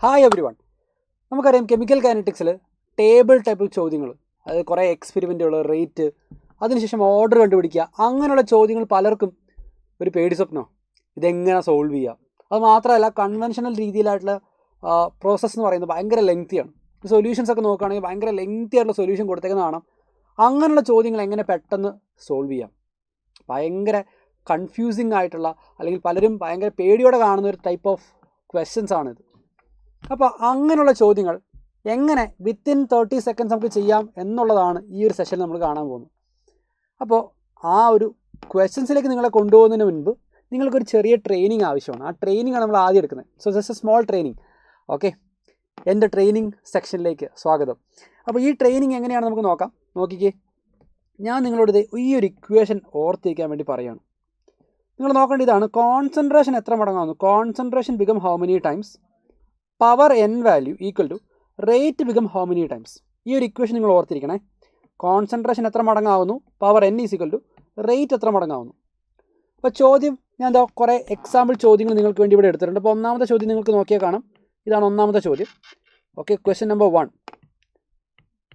Hi every one. നമുക്കറിയാം chemical കൈനറ്റിക്സിൽ table type ചോദ്യങ്ങൾ, അതായത് കുറേ എക്സ്പെരിമെൻറ്റുകൾ, റേറ്റ്, അതിനുശേഷം ഓർഡർ കണ്ടുപിടിക്കുക, അങ്ങനെയുള്ള ചോദ്യങ്ങൾ പലർക്കും ഒരു പേടി സ്വപ്നമോ ഇതെങ്ങനെ സോൾവ് ചെയ്യുക. അത് മാത്രമല്ല കൺവെൻഷണൽ രീതിയിലായിട്ടുള്ള പ്രോസസ്സ് എന്ന് പറയുന്നത് ഭയങ്കര ലെങ്തിയാണ്. സൊല്യൂഷൻസ് ഒക്കെ നോക്കുകയാണെങ്കിൽ ഭയങ്കര ലെങ്തി ആയിട്ടുള്ള സൊല്യൂഷൻ കൊടുത്തേക്കുന്ന കാണാം. അങ്ങനെയുള്ള ചോദ്യങ്ങൾ എങ്ങനെ പെട്ടെന്ന് സോൾവ് ചെയ്യാം. ഭയങ്കര കൺഫ്യൂസിങ് ആയിട്ടുള്ള, അല്ലെങ്കിൽ പലരും ഭയങ്കര പേടിയോടെ കാണുന്ന ഒരു ടൈപ്പ് ഓഫ് ക്വസ്റ്റ്യൻസ് ആണിത്. അപ്പോൾ അങ്ങനെയുള്ള ചോദ്യങ്ങൾ എങ്ങനെ വിത്തിൻ 30 സെക്കൻഡ്സ് നമുക്ക് ചെയ്യാം എന്നുള്ളതാണ് ഈ ഒരു സെഷനിൽ നമ്മൾ കാണാൻ പോകുന്നത്. അപ്പോൾ ആ ഒരു ക്വസ്റ്റ്യൻസിലേക്ക് നിങ്ങളെ കൊണ്ടുപോകുന്നതിന് മുൻപ് നിങ്ങൾക്കൊരു ചെറിയ ട്രെയിനിങ് ആവശ്യമാണ്. ആ ട്രെയിനിങ്ങാണ് നമ്മൾ ആദ്യം എടുക്കുന്നത്. So just A small training. Okay, എൻ്റെ ട്രെയിനിങ് സെക്ഷനിലേക്ക് സ്വാഗതം. അപ്പോൾ ഈ ട്രെയിനിങ് എങ്ങനെയാണ് നമുക്ക് നോക്കാം. നോക്കിക്കേ, ഞാൻ നിങ്ങളോട് ഈ ഒരു ഇക്വേഷൻ ഓർത്തിരിക്കാൻ വേണ്ടി പറയുകയാണ്. നിങ്ങൾ നോക്കേണ്ട ഇതാണ്: കോൺസെൻട്രേഷൻ എത്ര മടങ്ങാവുന്നു. Concentration become how many times power n value equal to rate become how many times. ഈ ഒരു ഇക്വേഷൻ നിങ്ങൾ ഓർത്തിരിക്കണേ. കോൺസെൻട്രേഷൻ എത്ര മടങ്ങാവുന്നു, power n is equal to rate എത്ര മടങ്ങാവുന്നു. അപ്പോൾ ചോദ്യം ഞാൻ എന്താ കുറേ എക്സാമ്പിൾ ചോദ്യങ്ങൾ നിങ്ങൾക്ക് വേണ്ടി ഇവിടെ എടുത്തിട്ടുണ്ട്. അപ്പോൾ ഒന്നാമത്തെ ചോദ്യം നിങ്ങൾക്ക് നോക്കിയാൽ കാണാം. ഇതാണ് ഒന്നാമത്തെ ചോദ്യം. ഓക്കെ, ക്വസ്റ്റ്യൻ നമ്പർ 1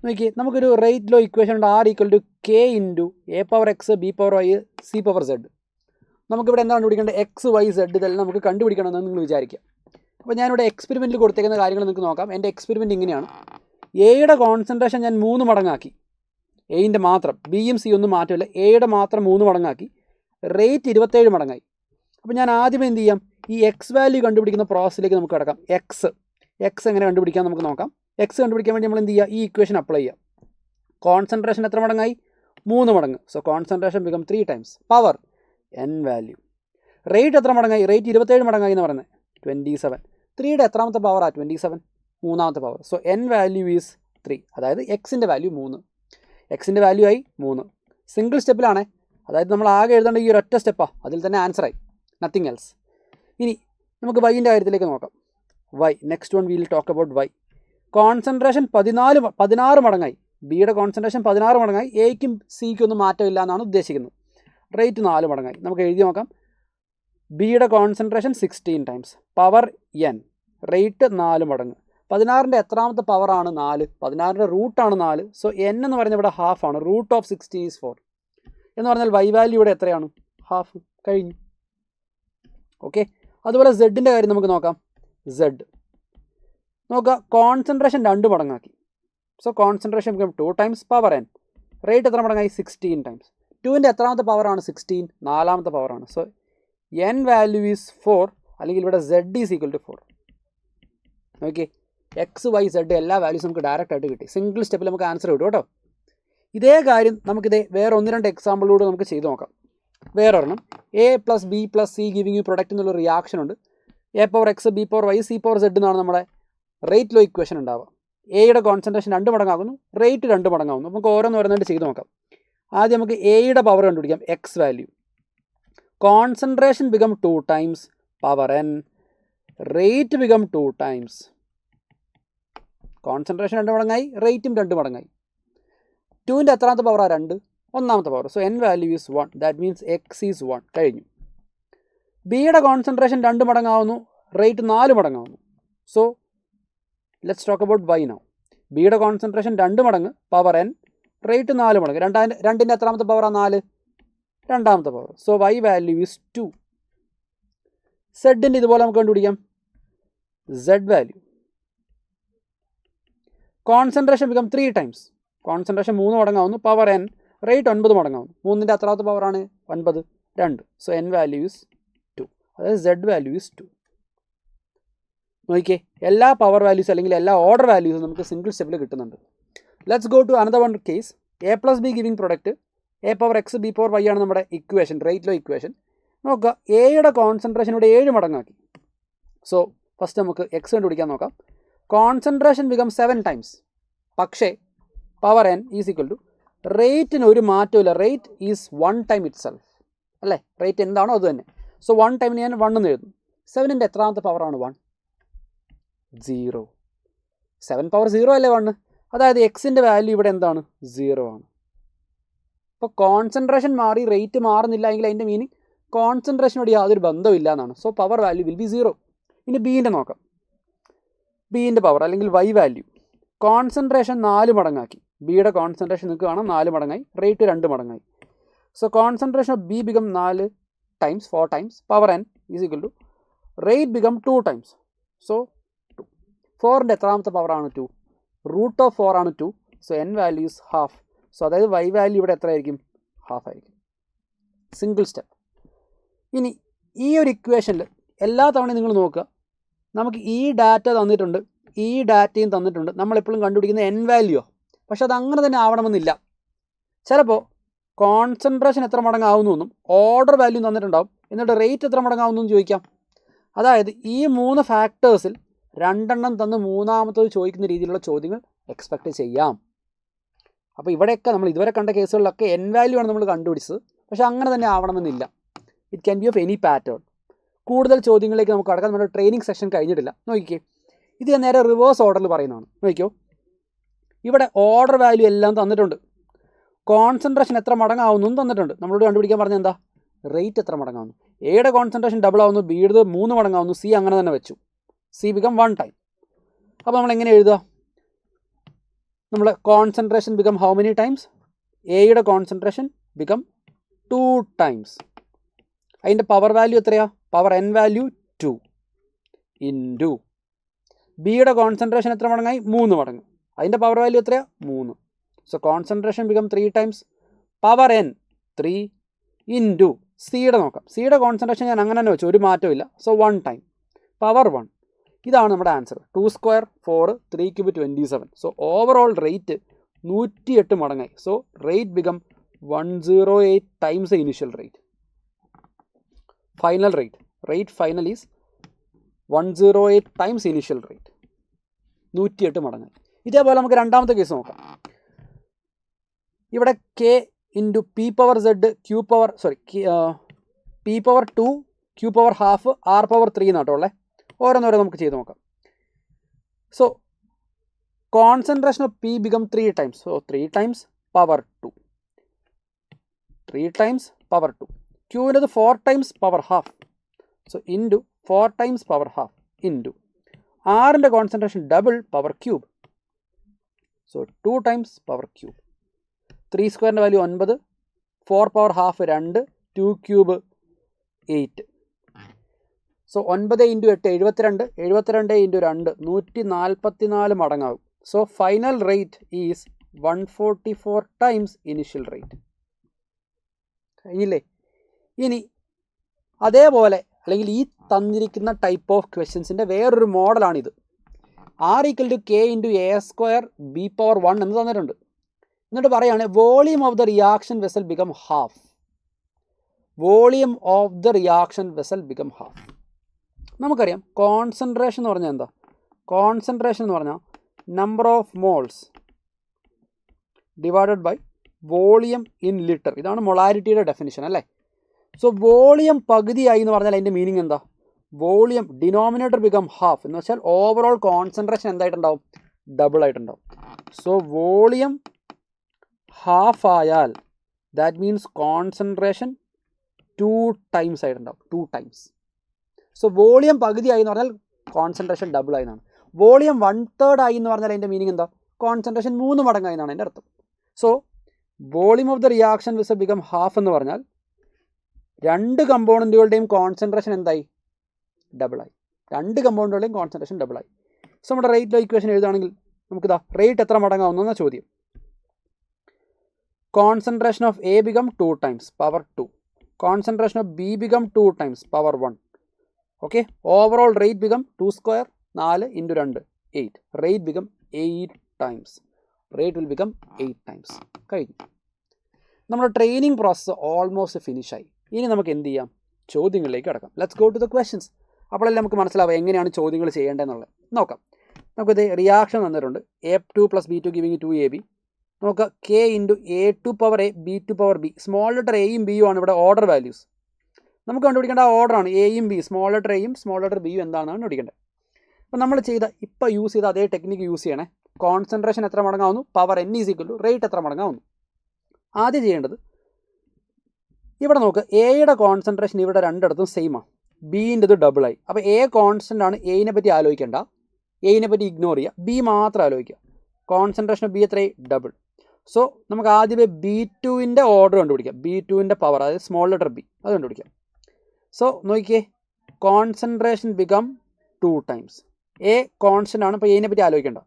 നോക്കിയേ. നമുക്കൊരു റേറ്റ് ലോ ഇക്വേഷൻ ഉണ്ട്. R equal to K into A power X B power Y C power Z. നമുക്കിവിടെ എന്താണ് കണ്ടുപിടിക്കേണ്ടത്? എക്സ് വൈ സെഡ് ഇതെല്ലാം നമുക്ക് കണ്ടുപിടിക്കണമെന്ന് നിങ്ങൾ വിചാരിക്കുക. അപ്പോൾ ഞാനിവിടെ എക്സ്പെരിമെൻറ്റിൽ കൊടുത്തേക്കുന്ന കാര്യങ്ങൾ നിങ്ങൾക്ക് നോക്കാം. എൻ്റെ എക്സ്പെരിമെൻറ്റ് ഇങ്ങനെയാണ്. എയുടെ കോൺസെൻട്രേഷൻ ഞാൻ 3 മടങ്ങാക്കി. എയിൻ്റെ മാത്രം, ബിയും സി ഒന്നും മാറ്റമില്ല, എയുടെ മാത്രം 3 മടങ്ങാക്കി. റേറ്റ് 27 മടങ്ങായി. അപ്പോൾ ഞാൻ ആദ്യമേ എന്ത് ചെയ്യാം? ഈ എക്സ് വാല്യൂ കണ്ടുപിടിക്കുന്ന പ്രോസസ്സിലേക്ക് നമുക്ക് കിടക്കാം. എക്സ് എങ്ങനെ കണ്ടുപിടിക്കാൻ നമുക്ക് നോക്കാം. എക്സ് കണ്ടുപിടിക്കാൻ വേണ്ടി നമ്മൾ എന്ത് ചെയ്യുക? ഈ ഇക്വേഷൻ അപ്ലൈ ചെയ്യാം. കോൺസെൻട്രേഷൻ എത്ര മടങ്ങായി? 3 മടങ്ങ്. So concentration become 3 times power n value. Rate എത്ര മടങ്ങായി? റേറ്റ് 27 മടങ്ങായി എന്ന് പറയുന്നത് 27. 3യുടെ എത്രാമത്തെ പവറാണ്? 27, മൂന്നാമത്തെ power. So n value is 3. അതായത് എക്സിൻ്റെ വാല്യൂ 3. എക്സിൻ്റെ വാല്യൂ ആയി 3. സിംഗിൾ സ്റ്റെപ്പിലാണ്. അതായത് നമ്മൾ ആകെ എഴുതേണ്ട ഈ ഒരു ഒറ്റ സ്റ്റെപ്പാണ്. അതിൽ തന്നെ ആൻസറായി, നത്തിങ് എൽസ്. ഇനി നമുക്ക് വൈൻ്റെ കാര്യത്തിലേക്ക് നോക്കാം. Y, next one will talk about Y. Concentration 16 മടങ്ങായി. ബിയുടെ കോൺസെൻട്രേഷൻ 16 മടങ്ങായി. എയ്ക്കും സിക്കും ഒന്നും മാറ്റമില്ല എന്നാണ് ഉദ്ദേശിക്കുന്നത്. റേറ്റ് 4 മടങ്ങായി. നമുക്ക് എഴുതി നോക്കാം. ബിയുടെ concentration 16 times power n, rate 4 മടങ്ങ്. 16ൻ്റെ എത്രാമത്തെ പവറാണ്? 4. 16ൻ്റെ റൂട്ടാണ് 4. സോ എൻ എന്ന് പറയുന്നത് ഇവിടെ ഹാഫ് ആണ്. റൂട്ട് ഓഫ് 16 ഈസ് 4 എന്ന് പറഞ്ഞാൽ വൈ വാല്യൂ ഇവിടെ എത്രയാണ്? ഹാഫ്. കഴിഞ്ഞു. ഓക്കെ, അതുപോലെ സെഡിൻ്റെ കാര്യം നമുക്ക് നോക്കാം. സെഡ് നോക്കുക. കോൺസെൻട്രേഷൻ 2 മടങ്ങാക്കി. So concentration 2 times power n. Rate എത്ര മടങ്ങായി? 16 ടൈംസ്. 2ൻ്റെ എത്രാമത്തെ പവറാണ്? 16. 4ാമത്തെ പവറാണ്. സോ എൻ വാല്യൂ ഈസ് 4, അല്ലെങ്കിൽ ഇവിടെ Z is equal to 4. Okay, X Y Z എല്ലാ വാല്യൂസ് നമുക്ക് ഡയറക്റ്റ് ആയിട്ട് കിട്ടി. സിംഗിൾ സ്റ്റെപ്പിൽ നമുക്ക് ആൻസർ കിട്ടും കേട്ടോ. ഇതേ കാര്യം നമുക്കിതേ വേറെ 1-2 എക്സാമ്പിളിലൂടെ നമുക്ക് ചെയ്ത് നോക്കാം. വേറെ ഒരെണ്ണം, A plus B plus C giving you product എന്നുള്ള റിയാക്ഷൻ ഉണ്ട്. A power X B power Y C power Z എന്നാണ് നമ്മുടെ റേറ്റ് ലോ ഇക്വേഷൻ ഉണ്ടാവുക. എയുടെ കോൺസെൻട്രേഷൻ 2 മടങ്ങാകുന്നു, റേറ്റ് 2 മടങ്ങാകുന്നു. നമുക്ക് ഓരോന്ന് ഓരോന്നായിട്ട് ചെയ്ത് നോക്കാം. ആദ്യം നമുക്ക് എയുടെ പവർ കണ്ടുപിടിക്കാം. X value. Concentration become 2 times power n, rate become 2 times. Concentration 2 മടങ്ങായി, റേറ്റും 2 മടങ്ങായി. 2ൻ്റെ എത്രാമത്തെ പവറാണ്? 2, 1ാമത്തെ power. So n value is 1. That means x is 1. കഴിഞ്ഞു. ബിയുടെ കോൺസെൻട്രേഷൻ 2 മടങ്ങാവുന്നു, റേറ്റ് 4 മടങ്ങാവുന്നു. So let's talk about y now. ബിയുടെ കോൺസെൻട്രേഷൻ 2 മടങ്ങ് പവർ എൻ, റേറ്റ് 4 മടങ്ങ്. 2ൻ്റെ എത്രാമത്തെ പവറാണ്? 4, 2ാമത്തെ power. So y value is 2. സെഡിൻ്റെ ഇതുപോലെ നമുക്ക് കണ്ടുപിടിക്കാം. Z value. Concentration become 3 times. Concentration 3 മടങ്ങാവുന്നു, പവർ എൻ, റേറ്റ് 9 മടങ്ങാവുന്നു. 3ൻ്റെ എത്രാമത്തെ പവറാണ്? 9, 2. So n value is 2. അതായത് സെഡ് വാല്യൂ ഈസ് 2. നോക്കിയേ, എല്ലാ പവർ വാല്യൂസ് അല്ലെങ്കിൽ എല്ലാ ഓർഡർ വാല്യൂസും നമുക്ക് സിംഗിൾ സ്റ്റെപ്പിൽ കിട്ടുന്നുണ്ട്. Let's go to another one case. A plus B giving product A power X B power Y ആണ് നമ്മുടെ ഇക്വേഷൻ, റേറ്റ് ലോ ഇക്വേഷൻ. നോക്കുക, എയുടെ കോൺസെൻട്രേഷൻ ഇവിടെ 7 മടങ്ങാക്കി. സോ ഫസ്റ്റ് നമുക്ക് എക്സ് കണ്ടുപിടിക്കാൻ നോക്കാം. Concentration become 7 times. പക്ഷേ power n is equal to റേറ്റിന് ഒരു മാറ്റമില്ല. Rate is 1 time itself, അല്ലേ? റേറ്റ് എന്താണോ അത് തന്നെ. സോ 1 ടൈമിന് ഞാൻ 1 എന്ന് എഴുതുന്നു. 7ൻ്റെ എത്രാമത്തെ പവറാണ്? 1, 0. 7 പവർ 0 അല്ലേ 1? അതായത് എക്സിൻ്റെ വാല്യൂ ഇവിടെ എന്താണ്? 0 ആണ്. അപ്പോൾ കോൺസെൻട്രേഷൻ മാറി, റേറ്റ് മാറുന്നില്ല എങ്കിൽ അതിൻ്റെ മീനിങ് കോൺസെൻട്രേഷനോട് യാതൊരു ബന്ധമില്ല എന്നാണ്. So power value will be 0. ഇനി ബീൻ്റെ നോക്കാം. ബിൻ്റെ പവർ അല്ലെങ്കിൽ വൈ വാല്യൂ. കോൺസെൻട്രേഷൻ 4 മടങ്ങാക്കി. ബിയുടെ കോൺസെൻട്രേഷൻ നിങ്ങൾക്ക് കാണാം 4 മടങ്ങായി, റേറ്റ് 2 മടങ്ങായി. So concentration of B become 4 times 4 times power n is equal to rate become 2 times. So 2. 4ൻ്റെ എത്രാമത്തെ പവറാണ് 2? റൂട്ട് ഓഫ് 4 ആണ് 2. So n value is half. So അതായത് വൈ വാല്യൂ ഇവിടെ എത്ര ആയിരിക്കും? ഹാഫ് ആയിരിക്കും. Single step. ഇനി ഈ ഒരു ഇക്വേഷനിൽ എല്ലാ തവണയും നിങ്ങൾ നോക്കുക, നമുക്ക് ഈ ഡാറ്റ തന്നിട്ടുണ്ട്, ഈ ഡാറ്റയും തന്നിട്ടുണ്ട്. നമ്മളെപ്പോഴും കണ്ടുപിടിക്കുന്ന എൻ വാല്യൂ. പക്ഷെ അത് അങ്ങനെ തന്നെ ആവണമെന്നില്ല. ചിലപ്പോൾ കോൺസെൻട്രേഷൻ എത്ര മടങ്ങാവുന്നു എന്നും ഓർഡർ വാല്യൂ തന്നിട്ടുണ്ടാവും, എന്നിട്ട് റേറ്റ് എത്ര മടങ്ങാവുന്നു എന്ന് ചോദിക്കാം. അതായത് ഈ 3 ഫാക്ടേഴ്സിൽ 2 തന്ന് മൂന്നാമത്തത് ചോദിക്കുന്ന രീതിയിലുള്ള ചോദ്യങ്ങൾ എക്സ്പെക്റ്റ് ചെയ്യാം. അപ്പോൾ ഇവിടെയൊക്കെ നമ്മൾ ഇതുവരെ കണ്ട കേസുകളിലൊക്കെ എൻ വാല്യൂ ആണ് നമ്മൾ കണ്ടുപിടിച്ചത്. പക്ഷെ അങ്ങനെ തന്നെ ആവണമെന്നില്ല. It can be of any pattern. കൂടുതൽ ചോദ്യങ്ങളിലേക്ക് നമുക്ക് കടക്കാം. നമ്മുടെ ട്രെയിനിങ് സെഷൻ കഴിഞ്ഞിട്ടില്ല. നോക്കിക്കേ, ഇത് ഞാൻ നേരെ റിവേഴ്സ് ഓർഡറിൽ പറയുന്നതാണ്. നോക്കിക്കോ, ഇവിടെ ഓർഡർ വാല്യൂ എല്ലാം തന്നിട്ടുണ്ട്, കോൺസെൻട്രേഷൻ എത്ര മടങ്ങാവുന്നു തന്നിട്ടുണ്ട്. നമ്മളോട് കണ്ടുപിടിക്കാൻ പറഞ്ഞാൽ എന്താ? റേറ്റ് എത്ര മടങ്ങാവുന്നു. എയുടെ കോൺസെൻട്രേഷൻ ഡബിൾ ആവുന്നു, ബിയുടെ 3 മടങ്ങാവുന്നു, സി അങ്ങനെ തന്നെ വെച്ചു. C become 1 time. അപ്പോൾ നമ്മൾ എങ്ങനെ എഴുതുക? നമ്മൾ concentration become how many times? എയുടെ കോൺസെൻട്രേഷൻ ബിക്കം 2 ടൈംസ്. അതിൻ്റെ പവർ വാല്യൂ എത്രയാ? പവർ എൻ വാല്യൂ 2 ഇൻറ്റു ബിയുടെ കോൺസെൻട്രേഷൻ എത്ര മടങ്ങായി? 3 മടങ്ങ്. അതിൻ്റെ പവർ വാല്യൂ എത്രയാ? 3. So concentration become 3 times power N 3 into സിയുടെ നോക്കാം. സിയുടെ കോൺസെൻട്രേഷൻ ഞാൻ അങ്ങനെ തന്നെ വെച്ചു, ഒരു മാറ്റവും ഇല്ല. So 1 time power 1. ഇതാണ് നമ്മുടെ answer. 2 square 4, 3 cube 27. So overall rate 108 മടങ്ങായി. So rate become 108 times the initial rate. Final rate final is 108 times initial rate. 108 മടങ്ങായി. ഇതേപോലെ നമുക്ക് രണ്ടാമത്തെ കേസ് നോക്കാം. ഇവിടെ k into p power z q power p power 2 q power half r power 3 എന്നാട്ടോ ഉള്ളത്. ഓരോന്നോരോ നമുക്ക് ചെയ്ത് നോക്കാം. So concentration of p become 3 times. So 3 times power 2. 3 times power 2. ക്യൂവിൻ്റെത് 4 times power half. So into 4 times power half into ആറിൻ്റെ concentration double power cube. So 2 times power cube. 3 സ്ക്വയറിൻ്റെ value 9, 4 power half 2, 2 cube 8. So 9 into 8 72, 72 into 2 144 മടങ്ങാവും. So final rate is 144 times initial rate. കഴിഞ്ഞില്ലേ? ഇനി അതേപോലെ അല്ലെങ്കിൽ ഈ തന്നിരിക്കുന്ന type of ക്വസ്റ്റ്യൻസിൻ്റെ വേറൊരു മോഡലാണിത്. R equal to K into A square B power 1 എന്ന് തന്നിട്ടുണ്ട്. എന്നിട്ട് പറയുകയാണ് volume of the reaction vessel become half. Volume of the reaction vessel become half. നമുക്കറിയാം കോൺസെൻട്രേഷൻ എന്ന് പറഞ്ഞാൽ എന്താ? കോൺസെൻട്രേഷൻ എന്ന് പറഞ്ഞാൽ number of moles divided by volume in litre. ഇതാണ് മൊളാരിറ്റിയുടെ ഡെഫിനിഷൻ അല്ലേ? സോ വോളിയം പകുതിയായി എന്ന് പറഞ്ഞാൽ അതിൻ്റെ മീനിങ് എന്താ? വോളിയം ഡിനോമിനേറ്റർ ബിക്കം ഹാഫ് എന്ന് വെച്ചാൽ ഓവറോൾ കോൺസെൻട്രേഷൻ എന്തായിട്ടുണ്ടാവും? ഡബിൾ ആയിട്ടുണ്ടാവും. സോ വോളിയം ഹാഫ് ആയാൽ ദാറ്റ് മീൻസ് കോൺസെൻട്രേഷൻ 2 ടൈംസ് ആയിട്ടുണ്ടാവും. 2 ടൈംസ്. സോ വോളിയം പകുതിയായി എന്ന് പറഞ്ഞാൽ കോൺസെൻട്രേഷൻ ഡബിൾ ആയി എന്നാണ്. വോളിയം 1/3 ആയി എന്ന് പറഞ്ഞാൽ അതിൻ്റെ മീനിങ് എന്താ? കോൺസെൻട്രേഷൻ 3 മടങ്ങായി എന്നാണ് എൻ്റെ അർത്ഥം. So volume of the reaction was become half എന്ന് പറഞ്ഞാൽ 2 കമ്പോണൻറ്റുകളുടെയും കോൺസെൻട്രേഷൻ എന്തായി? ഡബിളായി. 2 കമ്പോണൻറ്റുകളുടെയും കോൺസെൻട്രേഷൻ ഡബിളായി. സോ നമ്മുടെ റേറ്റ് ഇക്വേഷൻ എഴുതുകയാണെങ്കിൽ നമുക്കിതാ റേറ്റ് എത്ര മടങ്ങാവുന്ന ചോദ്യം. Concentration of A become 2 times power 2. Concentration of B become 2 times power 1. Okay. Overall rate become 2 square 4 into 2 8. Rate become 8 times. Rate will become 8 times. കഴിഞ്ഞു. നമ്മുടെ ട്രെയിനിങ് പ്രോസസ്സ് ഓൾമോസ്റ്റ് ഫിനിഷായി. ഇനി നമുക്ക് എന്ത് ചെയ്യാം? ചോദ്യങ്ങളിലേക്ക് കടക്കാം. Let's go to the questions. അപ്പോഴല്ലേ നമുക്ക് മനസ്സിലാവുക എങ്ങനെയാണ് ചോദ്യങ്ങൾ ചെയ്യേണ്ടതെന്നുള്ളത്. നോക്കാം. നമുക്കിത് റിയാക്ഷൻ തന്നിട്ടുണ്ട്. A2 + B2 giving 2AB. നമുക്ക് K into A2 power A B2 power B. Small letter എയും ബിയും ആണ് ഇവിടെ ഓർഡർ വാല്യൂസ്. നമുക്ക് കണ്ടുപിടിക്കേണ്ട ആ ഓർഡറാണ് എയും ബി. സ്മോൾ ലെറ്റർ എയും സ്മോൾ ലെറ്റർ ബിയും എന്താണെന്നാണ് കണ്ടുപിടിക്കേണ്ടത്. അപ്പോൾ നമ്മൾ ഇപ്പോൾ യൂസ് ചെയ്ത അതേ ടെക്നിക്ക് യൂസ് ചെയ്യണേ. കോൺസെൻട്രേഷൻ എത്ര മടങ്ങാവുന്നു? Power n is equal to rate എത്ര മടങ്ങാവുന്നു. ആദ്യം ചെയ്യേണ്ടത് ഇവിടെ നോക്ക്, എയുടെ കോൺസെൻട്രേഷൻ ഇവിടെ രണ്ടിടത്തും സെയിമാണ്. ബീൻ്റെത് ഡബിളായി. അപ്പോൾ എ കോൺസ്റ്റൻ്റ് ആണ്, എയിനെ പറ്റി ആലോചിക്കേണ്ട. എയിനെ പറ്റി ഇഗ്നോർ ചെയ്യുക, ബി മാത്രം ആലോചിക്കുക. കോൺസെൻട്രേഷൻ ഓഫ് ബി എത്രയായി? ഡബിൾ. സോ നമുക്ക് ആദ്യമേ B2-ൻ്റെ ഓർഡർ കണ്ടുപിടിക്കാം. B2-ൻ്റെ പവർ, അതായത് സ്മോൾ ലെറ്റർ ബി, അത് കണ്ടുപിടിക്കാം. സോ നോക്കിയേ, concentration become 2 times. A constant ആണ്, അപ്പോൾ എയിനെ പറ്റി ആലോചിക്കേണ്ട.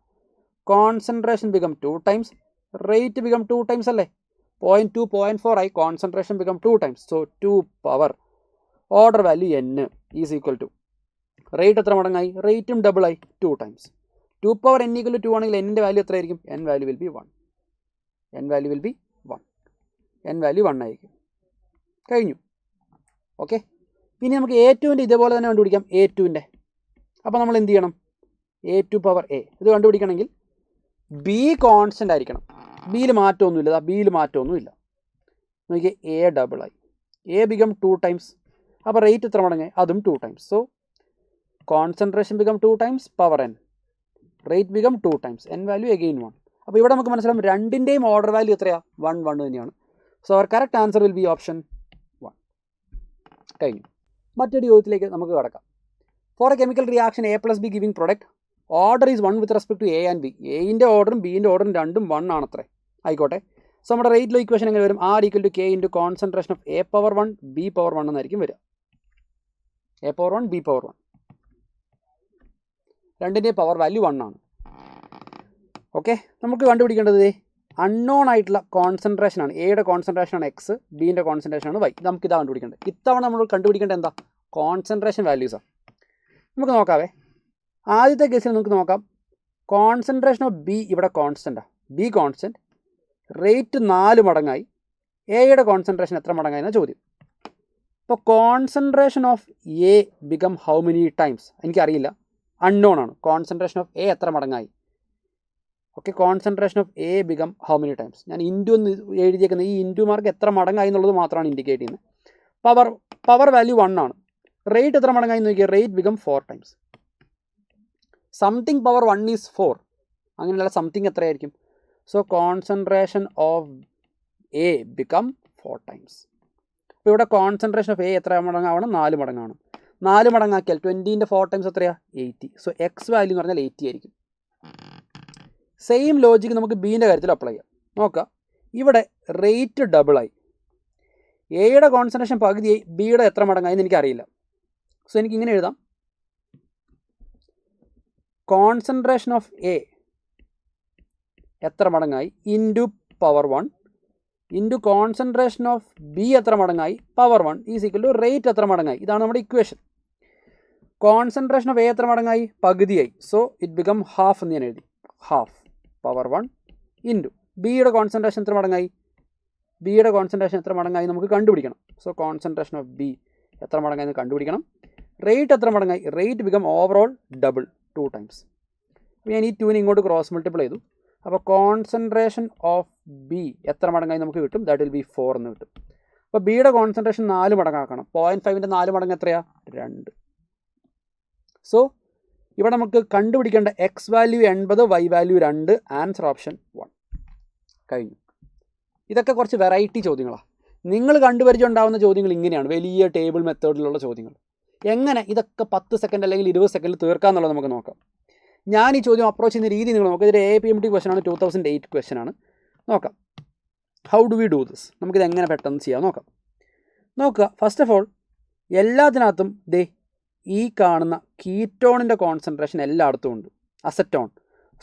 Concentration become 2 times, rate become 2 times അല്ലേ? 0.2 0.4 ആയി, concentration become 2 times. So 2 power order value n is equal to rate എത്ര മടങ്ങായി? റേറ്റും ഡബിളായി, 2 times. 2 power n equal to 2 ആണെങ്കിൽ n-ൻ്റെ വാല്യൂ എത്രയായിരിക്കും? n value will B 1. n value will B 1. n value 1 ആയിരിക്കും. കഴിഞ്ഞു. ഓക്കെ, ഇനി നമുക്ക് A2-ൻ്റെ ഇതേപോലെ തന്നെ കണ്ടുപിടിക്കാം. A2-ൻ്റെ അപ്പോൾ നമ്മൾ എന്ത് ചെയ്യണം? A2 പവർ A ഇത് കണ്ടുപിടിക്കണമെങ്കിൽ ബി കോൺസ്റ്റൻ്റ് ആയിരിക്കണം. ബിയിൽ മാറ്റമൊന്നുമില്ല, ബിയിൽ മാറ്റമൊന്നുമില്ല. നോക്കിയാൽ എ ഡബിളായി, എ ബിക്കം 2 times. അപ്പോൾ റേറ്റ് എത്ര മടങ്ങായി? അതും 2 times. So concentration become 2 times, power n, rate become 2 times, n value again 1. അപ്പോൾ ഇവിടെ നമുക്ക് മനസ്സിലാവും രണ്ടിൻ്റെയും ഓർഡർ വാല്യൂ എത്രയാണ്? 1 1 തന്നെയാണ്. So our correct answer will be option 1. കഴിഞ്ഞു. മറ്റൊരു ചോദ്യത്തിലേക്ക് നമുക്ക് കടക്കാം. For a chemical reaction A+B giving product, order is 1 with respect to A and B. എയിൻ്റെ ഓർഡറും ബിൻ്റെ ഓർഡറും രണ്ടും 1 ആണത്രേ. ആയിക്കോട്ടെ. സോ നമ്മുടെ റേറ്റ് ലോ ഇക്വേഷൻ എങ്ങനെ വരും? R equal to K into concentration of A power 1 B power 1 എന്നായിരിക്കും വരിക. A പവർ 1 B പവർ 1, രണ്ടിൻ്റെയും പവർ വാല്യൂ 1 ആണ്. ഓക്കെ, നമുക്ക് കണ്ടുപിടിക്കേണ്ടത് അൺനോൺ ആയിട്ടുള്ള കോൺസെൻട്രേഷനാണ്. എയുടെ കോൺസെൻട്രേഷനാണ് എക്സ്, ബിൻ്റെ കോൺസെൻട്രേഷനാണ് വൈ. നമുക്കിതാ കണ്ടുപിടിക്കേണ്ടത്. ഇത്തവണ നമ്മൾ കണ്ടുപിടിക്കേണ്ടത് എന്താ? കോൺസെൻട്രേഷൻ വാല്യൂസാണ്. നമുക്ക് നോക്കാവേ. ആദ്യത്തെ കേസിൽ നമുക്ക് നോക്കാം. കോൺസെൻട്രേഷൻ ഓഫ് ബി ഇവിടെ കോൺസ്റ്റൻ്റാണ്, ബി കോൺസ്റ്റൻറ്റ്, റേറ്റ് 4 മടങ്ങായി. എയുടെ കോൺസെൻട്രേഷൻ എത്ര മടങ്ങായി എന്ന ചോദ്യം. അപ്പോൾ concentration of A become how many times എനിക്കറിയില്ല, അൺനോൺ ആണ്. കോൺസെൻട്രേഷൻ ഓഫ് എ എത്ര മടങ്ങായി? Okay, concentration of A become how many times. ഞാൻ ഇൻറ്റു എന്ന് എഴുതിയേക്കുന്നത് ഈ ഇൻറ്റു മാർക്ക് എത്ര മടങ്ങായി എന്നുള്ളത് മാത്രമാണ് ഇൻഡിക്കേറ്റ് ചെയ്യുന്നത്. പവർ വാല്യൂ 1 ആണ്. റേറ്റ് എത്ര മടങ്ങായി നോക്കിയാൽ rate become 4 times. Something power 1 is 4, അങ്ങനെയുള്ള സംതിങ് എത്രയായിരിക്കും? So concentration of A become 4 times. അപ്പോൾ ഇവിടെ കോൺസെൻട്രേഷൻ ഓഫ് എ എത്ര മടങ്ങാവണം? 4 മടങ്ങാണ്. 4 മടങ്ങാക്കിയാൽ 20-ൻ്റെ 4 times എത്രയാണ്? 80. സോ എക്സ് വാല്യൂ എന്ന് പറഞ്ഞാൽ 80 ആയിരിക്കും. സെയിം ലോജിക്ക് നമുക്ക് ബീൻ്റെ കാര്യത്തിൽ അപ്ലൈ ചെയ്യാം. നോക്കാം, ഇവിടെ റേറ്റ് ഡബിളായി, എയുടെ കോൺസെൻട്രേഷൻ പകുതിയായി, ബിയുടെ എത്ര മടങ്ങായി എന്ന് എനിക്കറിയില്ല. സോ എനിക്കിങ്ങനെ എഴുതാം, കോൺസെൻട്രേഷൻ ഓഫ് എ എത്ര മടങ്ങായി into power 1 into concentration of B എത്ര മടങ്ങായി power 1 is equal to rate എത്ര മടങ്ങായി. ഇതാണ് നമ്മുടെ ഇക്വേഷൻ. കോൺസെൻട്രേഷൻ ഓഫ് എ എത്ര മടങ്ങായി? പകുതിയായി. സോ ഇറ്റ് ബിക്കം ഹാഫ് എന്ന് ഞാൻ എഴുതി. ഹാഫ് പവർ 1 ഇൻറ്റു ബിയുടെ കോൺസെൻട്രേഷൻ എത്ര മടങ്ങായി? ബിയുടെ കോൺസെൻട്രേഷൻ എത്ര മടങ്ങായി നമുക്ക് കണ്ടുപിടിക്കണം. സോ കോൺസെൻട്രേഷൻ ഓഫ് ബി എത്ര മടങ്ങായി എന്ന് കണ്ടുപിടിക്കണം. റേറ്റ് എത്ര മടങ്ങായി? Rate become overall double 2 times. അപ്പോൾ ഞാൻ ഈ 2-നെ ഇങ്ങോട്ട് ക്രോസ് മൾട്ടിപ്ലൈ ചെയ്തു. അപ്പോൾ കോൺസെൻട്രേഷൻ ഓഫ് ബി എത്ര മടങ്ങായി നമുക്ക് കിട്ടും? ദാറ്റ് വിൽ ബി 4 എന്ന് കിട്ടും. അപ്പോൾ ബിയുടെ കോൺസെൻട്രേഷൻ 4 മടങ്ങാക്കണം. 0.5-ൻ്റെ 4 മടങ്ങ് എത്രയാണ്? 2. സോ ഇവിടെ നമുക്ക് കണ്ടുപിടിക്കേണ്ട x value 80, y value 2, answer option 1. കഴിഞ്ഞു. ഇതൊക്കെ കുറച്ച് വെറൈറ്റി ചോദ്യങ്ങളാണ്. നിങ്ങൾ കണ്ടുപരിചയം ഉണ്ടാകുന്ന ചോദ്യങ്ങൾ ഇങ്ങനെയാണ്, വലിയ ടേബിൾ മെത്തേഡിലുള്ള ചോദ്യങ്ങൾ. എങ്ങനെ ഇതൊക്കെ 10 സെക്കൻഡ് അല്ലെങ്കിൽ 20 സെക്കൻഡിൽ തീർക്കാമെന്നുള്ളത് നമുക്ക് നോക്കാം. ഞാൻ ഈ ചോദ്യം അപ്രോച്ച് ചെയ്യുന്ന രീതി നിങ്ങൾ നോക്കാം. ഇതൊരു APMT ക്വസ്റ്റൻ ആണ്, 2008 ക്വസ്റ്റൻ ആണ്. നോക്കാം, how do we do this? നമുക്കിത് എങ്ങനെ പെട്ടെന്ന് ചെയ്യാം നോക്കാം. നോക്കുക, ഫസ്റ്റ് ഓഫ് ഓൾ എല്ലാത്തിനകത്തും ഈ കാണുന്ന കീറ്റോണിൻ്റെ കോൺസെൻട്രേഷൻ എല്ലായിടത്തും ഉണ്ട്, അസറ്റോൺ.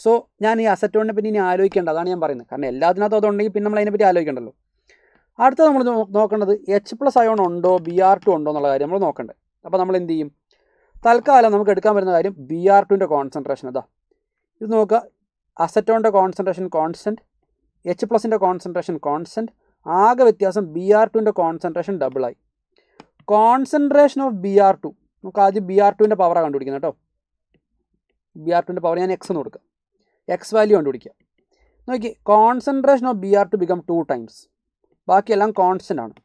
സോ ഞാൻ ഈ അസറ്റോണിനെ പറ്റി ഇനി ആലോചിക്കേണ്ട, അതാണ് ഞാൻ പറയുന്നത്. കാരണം എല്ലാത്തിനകത്തും അതുണ്ടെങ്കിൽ പിന്നെ നമ്മൾ അതിനെപ്പറ്റി ആലോചിക്കേണ്ടല്ലോ. അടുത്ത നമ്മൾ നോക്കേണ്ടത് H+ അയോൺ ഉണ്ടോ, Br2 ഉണ്ടോ എന്നുള്ള കാര്യം നമ്മൾ നോക്കേണ്ടത്. അപ്പോൾ നമ്മൾ എന്ത് ചെയ്യും? തൽക്കാലം നമുക്ക് എടുക്കാൻ വരുന്ന കാര്യം Br2-ൻ്റെ കോൺസെൻട്രേഷൻ. അതാ ഇത് നോക്കുക, അസറ്റോണിൻ്റെ കോൺസെൻട്രേഷൻ കോൺസ്റ്റൻറ്റ്, H+ൻ്റെ കോൺസെൻട്രേഷൻ കോൺസ്റ്റൻറ്റ്, ആകെ വ്യത്യാസം Br2-ൻ്റെ കോൺസെൻട്രേഷൻ ഡബിളായി. കോൺസെൻട്രേഷൻ ഓഫ് Br2, നമുക്ക് ആദ്യം Br2-ൻ്റെ പവറാണ് കണ്ടുപിടിക്കുന്നത് കേട്ടോ. Br2-ൻ്റെ പവർ ഞാൻ എക്സ് എന്ന് കൊടുക്കുക, എക്സ് വാല്യൂ കണ്ടുപിടിക്കുക. നോക്കി, concentration of Br2 become 2 times, ബാക്കിയെല്ലാം കോൺസ്റ്റൻ്റ് ആണ്.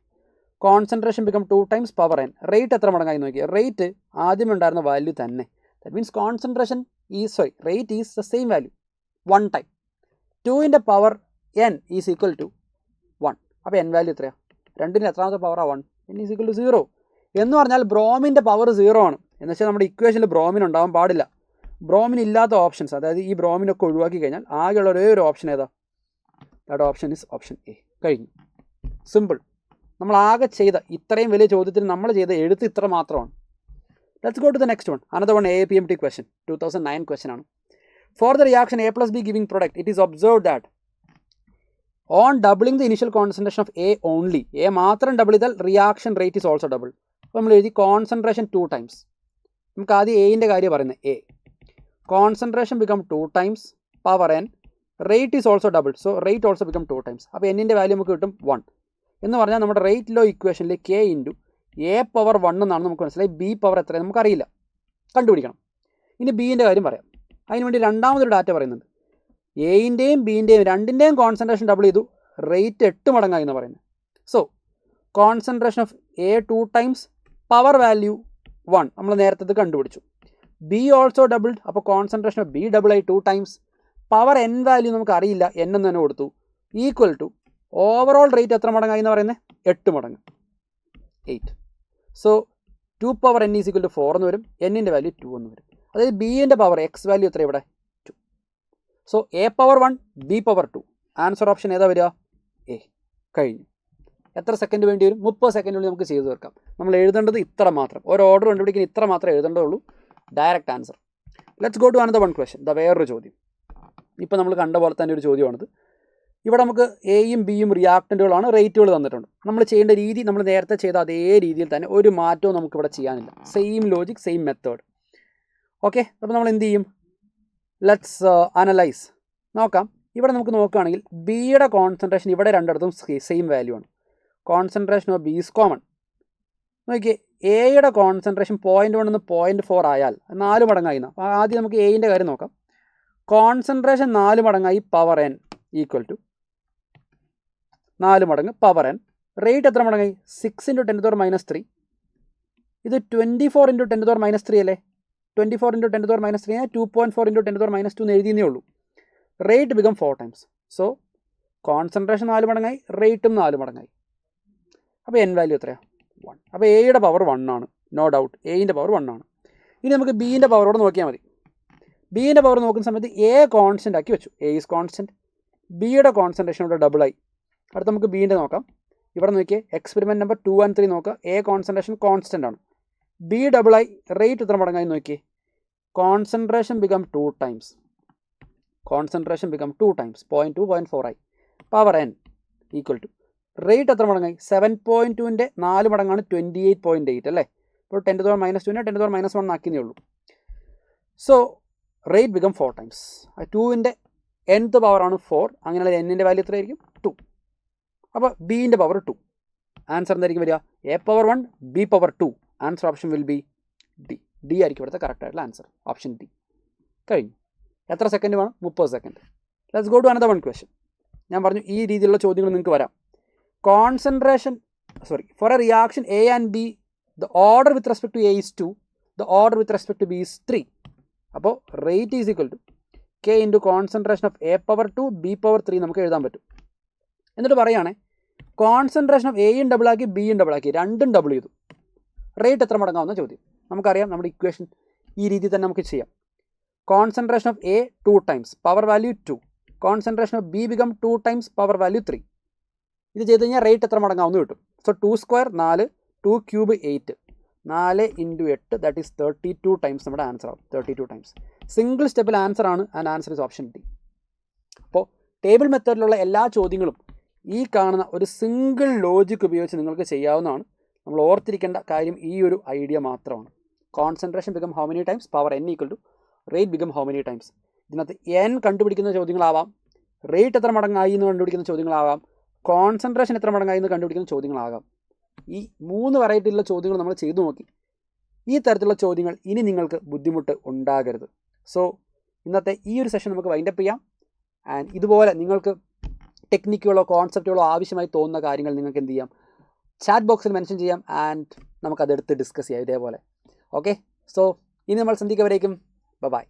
Concentration become 2 times power n. Rate എത്ര മടങ്ങായി നോക്കിയാൽ റേറ്റ് ആദ്യം ഉണ്ടായിരുന്ന വാല്യൂ തന്നെ. That means concentration rate is the same value 1 time. 2-ൻ്റെ power n is equal to 1. അപ്പോൾ n വാല്യൂ എത്രയാണ്? 2-ൻ്റെ എത്രാമത്തെ പവറാണ്? 1. n ഈസ് ഈക്വൽ ടു 0 എന്ന് പറഞ്ഞാൽ ബ്രോമിൻ്റെ പവർ 0 ആണ്. എന്ന് വെച്ചാൽ നമ്മുടെ ഇക്വേഷനിൽ ബ്രോമിൻ ഉണ്ടാവാൻ പാടില്ല. ബ്രോമിൻ ഇല്ലാത്ത ഓപ്ഷൻസ്, അതായത് ഈ ബ്രോമിനൊക്കെ ഒഴിവാക്കി കഴിഞ്ഞാൽ ആകെയുള്ള ഒരേ ഒരു ഓപ്ഷൻ ഏതാ? That option is option A. കഴിഞ്ഞു. സിമ്പിൾ. നമ്മൾ ആകെ ചെയ്ത ഇത്രയും വലിയ ചോദ്യത്തിൽ നമ്മൾ ചെയ്ത എഴുത്ത് ഇത്ര മാത്രമാണ്. Let's go to the next one. Another one APMT question, 2009 question ആണ്. For the reaction A+B giving product, it is observed that on doubling the initial concentration of A only, A മാത്രം ഡബിൾ ചെയ്താൽ reaction rate is also double. അപ്പോൾ നമ്മൾ എഴുതി concentration 2 times. നമുക്ക് ആദ്യം എയിൻ്റെ കാര്യം പറയുന്നത്. A concentration become 2 times power n, rate is also double, so rate also become 2 times. അപ്പോൾ എന്നിൻ്റെ വാല്യൂ നമുക്ക് കിട്ടും 1 എന്ന് പറഞ്ഞാൽ നമ്മുടെ റേറ്റ് ലോ ഇക്വേഷനിൽ K ഇൻറ്റു A⁻1 എന്നാണ് നമുക്ക് മനസ്സിലായി. B പവർ എത്രയാണ് നമുക്കറിയില്ല, കണ്ടുപിടിക്കണം. ഇനി ബീൻ്റെ കാര്യം പറയാം. അതിനുവേണ്ടി രണ്ടാമതൊരു ഡാറ്റ പറയുന്നുണ്ട്. എയിൻ്റെയും ബീൻ്റെയും രണ്ടിൻ്റെയും കോൺസെൻട്രേഷൻ ഡബിൾ ചെയ്തു, റേറ്റ് 8 മടങ്ങായി എന്ന് പറയുന്നത്. So concentration of A 2 times power value 1 നമ്മൾ നേരത്തെ കണ്ടുപിടിച്ചു. B ഓൾസോ ഡബിൾഡ്, അപ്പോൾ കോൺസെൻട്രേഷൻ ഓഫ് B ഡബിൾ ആയി 2 times പവർ n വാല്യൂ നമുക്ക് അറിയില്ല, n എന്ന് തന്നെ കൊടുത്തു, ഈക്വൽ ടു ഓവറോൾ റേറ്റ് എത്ര മടങ്ങായി എന്ന് പറയുന്നത്? 8 മടങ്ങ്, 8. So 2 power n is equal to 4 എന്ന് വരും, എന്നിൻ്റെ വാല്യൂ 2 എന്ന് വരും. അതായത് ബീൻ്റെ പവർ എക്സ് വാല്യൂ എത്ര ഇവിടെ? 2. So A⁻1 B⁻2, answer option ഏതാ വരിക? എ. കഴിഞ്ഞു. എത്ര സെക്കൻഡ് വേണ്ടി വരും? 30 സെക്കൻഡിനുള്ളിൽ നമുക്ക് ചെയ്തു തീർക്കാം. നമ്മൾ എഴുതേണ്ടത് ഇത്ര മാത്രം, ഒരു ഓർഡർ കണ്ടുപിടിക്കാൻ ഇത്ര മാത്രമേ എഴുതേണ്ടതുള്ളൂ. Direct answer. Let's go to another one question. വേറൊരു ചോദ്യം. ഇപ്പോൾ നമ്മൾ കണ്ട പോലെ തന്നെ ഒരു ചോദ്യമാണിത്. ഇവിടെ നമുക്ക് എയും ബിയും റിയാക്ടൻറ്റുകളാണ്, റേറ്റുകൾ തന്നിട്ടുണ്ട്. നമ്മൾ ചെയ്യേണ്ട രീതി നമ്മൾ നേരത്തെ ചെയ്ത അതേ രീതിയിൽ തന്നെ, ഒരു മാറ്റവും നമുക്കിവിടെ ചെയ്യാനില്ല. Same logic, same method. Okay, അപ്പോൾ നമ്മൾ എന്ത് ചെയ്യും? Let's analyse. നോക്കാം. ഇവിടെ നമുക്ക് നോക്കുകയാണെങ്കിൽ ബിയുടെ കോൺസെൻട്രേഷൻ ഇവിടെ രണ്ടിടത്തും സെയിം വാല്യൂ ആണ്. Concentration of B is common. നോക്കിയേ, എയുടെ കോൺസെൻട്രേഷൻ 0.1 നിന്ന് 0.4 ആയാൽ 4 മടങ്ങായി. അപ്പോൾ ആദ്യം നമുക്ക് എയിൻ്റെ കാര്യം നോക്കാം. കോൺസെൻട്രേഷൻ 4 മടങ്ങായി പവർ n ഈക്വൽ ടു 4 മടങ്ങ് പവർ n. റേറ്റ് എത്ര മടങ്ങായി? 6 × 10⁻³ ഇത് 24 × 10⁻³ അല്ലേ? 24 × 10⁻³ 2.4 × 10⁻² എന്ന് എഴുതിയേ ഉള്ളൂ. Rate become 4 times. So concentration 4 മടങ്ങായി, റേറ്റും 4 മടങ്ങായി. അപ്പോൾ n വാല്യൂ എത്രയാണ്? 1. അപ്പോൾ എയുടെ പവർ 1 ആണ്, നോ ഡൗട്ട്. എയിൻ്റെ പവർ 1 ആണ്. ഇനി നമുക്ക് ബീൻ്റെ പവറോട് നോക്കിയാൽ മതി. ബീൻ്റെ പവർ നോക്കുന്ന സമയത്ത് എ കോൺസ്റ്റൻ്റ് ആക്കി വെച്ചു. A is constant. ബിയുടെ കോൺസെൻട്രേഷൻ ഇവിടെ ഡബിളായി. അടുത്ത് നമുക്ക് ബീൻ്റെ നോക്കാം. ഇവിടെ നോക്കിയേ, എക്സ്പെരിമെൻറ്റ് നമ്പർ 2 and 3 നോക്കുക. എ കോൺസെൻട്രേഷൻ കോൺസ്റ്റൻ്റ് ആണ്. ബി ഡബിളായി, റേറ്റ് എത്ര മടങ്ങായി നോക്കിയേ? Concentration become 2 times. Concentration become 2 times 0.2 0.4 ആയി. Power n equal to rate എത്ര മടങ്ങായി? 7.2ൻ്റെ 4 മടങ്ങാണ് 28.8 അല്ലേ? ഇപ്പോൾ 10⁻²നെ 10⁻1 ആക്കിയേ ഉള്ളൂ. So rate become 4 times. 2ൻ്റെ nth പവറാണ് 4, അങ്ങനെയുള്ള എന്നിൻ്റെ വാല്യൂ എത്രയായിരിക്കും? 2. അപ്പോൾ ബീൻ്റെ പവർ 2. ആൻസർ എന്തായിരിക്കും വരിക? A⁻1 B⁻2. Answer option will be D. D ആയിരിക്കും ഇവിടുത്തെ കറക്റ്റ് ആയിട്ടുള്ള ആൻസർ, ഓപ്ഷൻ ഡി. കഴിഞ്ഞു. എത്ര സെക്കൻഡ് വേണം? 30 second. Let's go to another one question. ഞാൻ പറഞ്ഞു ഈ രീതിയിലുള്ള ചോദ്യങ്ങൾ നിങ്ങൾക്ക് വരാം. Concentration for a reaction A and B, the order with respect to A is 2, the order with respect to B is 3. അപ്പോൾ rate is equal to K into concentration of A⁻2 B⁻3 നമുക്ക് എഴുതാൻ പറ്റും. എന്നിട്ട് പറയുകയാണെ concentration of എയും ഡബിളാക്കി ബിയും ഡബിളാക്കി, രണ്ടും double ചെയ്തു. Rate എത്ര മടങ്ങാവുന്ന ചോദ്യം. നമുക്കറിയാം നമ്മുടെ ഇക്വേഷൻ ഈ രീതിയിൽ തന്നെ നമുക്ക് ചെയ്യാം. Concentration of A 2 times power value 2, concentration of B become 2 times power value 3. ഇത് ചെയ്ത് കഴിഞ്ഞാൽ റേറ്റ് എത്ര മടങ്ങാവുന്ന കിട്ടും. സോ 2² 4, 2³ 8, 4 × 8 ദാറ്റ് ഈസ് 32 times നമ്മുടെ ആൻസർ ആവും. 32 times. സിംഗിൾ സ്റ്റെപ്പിൽ ആൻസർ ആണ്, and answer is option D. അപ്പോൾ ടേബിൾ മെത്തേഡിലുള്ള എല്ലാ ചോദ്യങ്ങളും ഈ കാണുന്ന ഒരു സിംഗിൾ ലോജിക് ഉപയോഗിച്ച് നിങ്ങൾക്ക് ചെയ്യാവുന്നതാണ്. നമ്മൾ ഓർത്തിരിക്കേണ്ട കാര്യം ഈ ഒരു ഐഡിയ മാത്രമാണ്. Concentration become how many times power n equal to rate become how many times. ഇതിനകത്ത് n കണ്ടുപിടിക്കുന്ന ചോദ്യങ്ങളാവാം, റേറ്റ് എത്ര മടങ്ങായി എന്ന് കണ്ടുപിടിക്കുന്ന ചോദ്യങ്ങളാവാം, കോൺസെൻട്രേഷൻ എത്ര മടങ്ങായി എന്ന് കണ്ടുപിടിക്കുന്ന ചോദ്യങ്ങളാകാം. ഈ 3 വെറൈറ്റിയിലുള്ള ചോദ്യങ്ങൾ നമ്മൾ ചെയ്തു നോക്കി. ഈ തരത്തിലുള്ള ചോദ്യങ്ങൾ ഇനി നിങ്ങൾക്ക് ബുദ്ധിമുട്ട് ഉണ്ടാകരുത്. സോ ഇന്നത്തെ ഈ ഒരു സെഷൻ നമുക്ക് വൈൻഡപ്പ് ചെയ്യാം. ആൻഡ് ഇതുപോലെ നിങ്ങൾക്ക് ടെക്നിക്കുകളോ കോൺസെപ്റ്റുകളോ ആവശ്യമായി തോന്നുന്ന കാര്യങ്ങൾ നിങ്ങൾക്ക് എന്ത് ചെയ്യാം, ചാറ്റ് ബോക്സിൽ മെൻഷൻ ചെയ്യാം, ആൻഡ് നമുക്കതെടുത്ത് ഡിസ്കസ് ചെയ്യാം ഇതേപോലെ. ഓക്കെ, സോ ഇനി നമ്മൾ സന്ധിക്കവരേക്കും ബൈ.